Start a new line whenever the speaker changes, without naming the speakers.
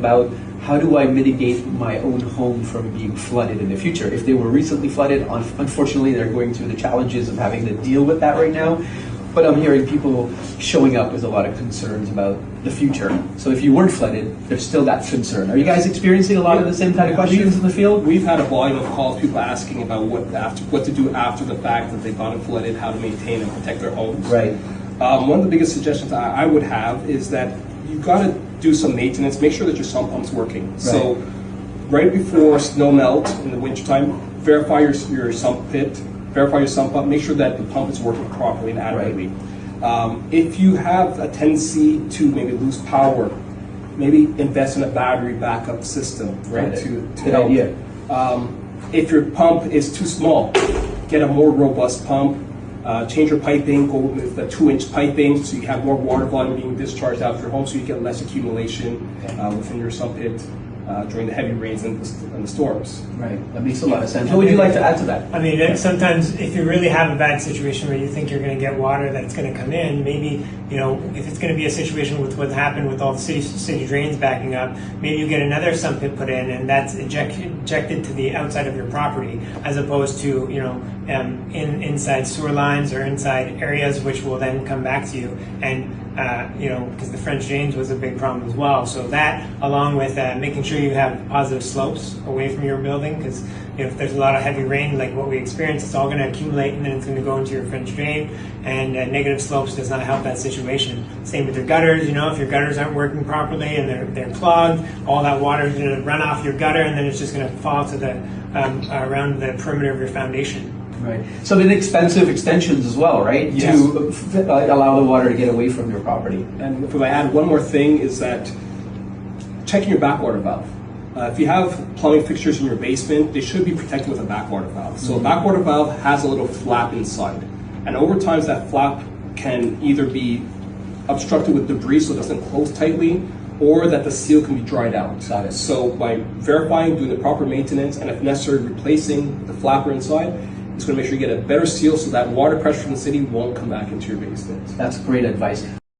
about how do I mitigate my own home from being flooded in the future. If they were recently flooded, unfortunately they're going through the challenges of having to deal with that right now. But I'm hearing people showing up with a lot of concerns about the future. So if you weren't flooded, there's still that concern. Are you guys experiencing a lot of the same kind of questions in the field?
We've had a volume of calls, people asking about what to do after the fact that they've gotten flooded, how to maintain and protect their homes.
Right.
One of the biggest suggestions I would have is that you've got to do some maintenance. Make sure that your sump pump's working. Right. So right before snow melt in the wintertime, verify your sump pit. Verify your sump pump, make sure that the pump is working properly and adequately. Right. If you have a tendency to maybe lose power, maybe invest in a battery backup system, right? To help.
Idea.
If your pump is too small, get a more robust pump. Change your piping, go with the 2-inch piping so you have more water volume being discharged out of your home so you get less accumulation within your sump pit during the heavy rains and the storms.
Right, that makes a lot of sense. What would you like to add to that?
I mean, sometimes if you really have a bad situation where you think you're going to get water that's going to come in, maybe, you know, if it's going to be a situation with what happened with all the city drains backing up, maybe you get another sump pit put in and that's injected to the outside of your property, as opposed to, you know, inside sewer lines or inside areas, which will then come back to you. And you know, because the French drains was a big problem as well. So that, along with making sure you have positive slopes away from your building, because if there's a lot of heavy rain like what we experienced, it's all going to accumulate and then it's going to go into your French drain, and negative slopes does not help that situation. Same with your gutters. You know, if your gutters aren't working properly and they're clogged, all that water is going to run off your gutter and then it's just going to fall to the around the perimeter of your foundation.
Right. So then expensive extensions as well, right?
Yes.
To allow the water to get away from your property.
And if I add one more thing is that checking your backwater valve. If you have plumbing fixtures in your basement, they should be protected with a backwater valve. So a backwater valve has a little flap inside. And over time that flap can either be obstructed with debris so it doesn't close tightly, or that the seal can be dried out.
Got it.
So by verifying, doing the proper maintenance, and if necessary replacing the flapper inside, it's going to make sure you get a better seal so that water pressure from the city won't come back into your basement.
That's great advice.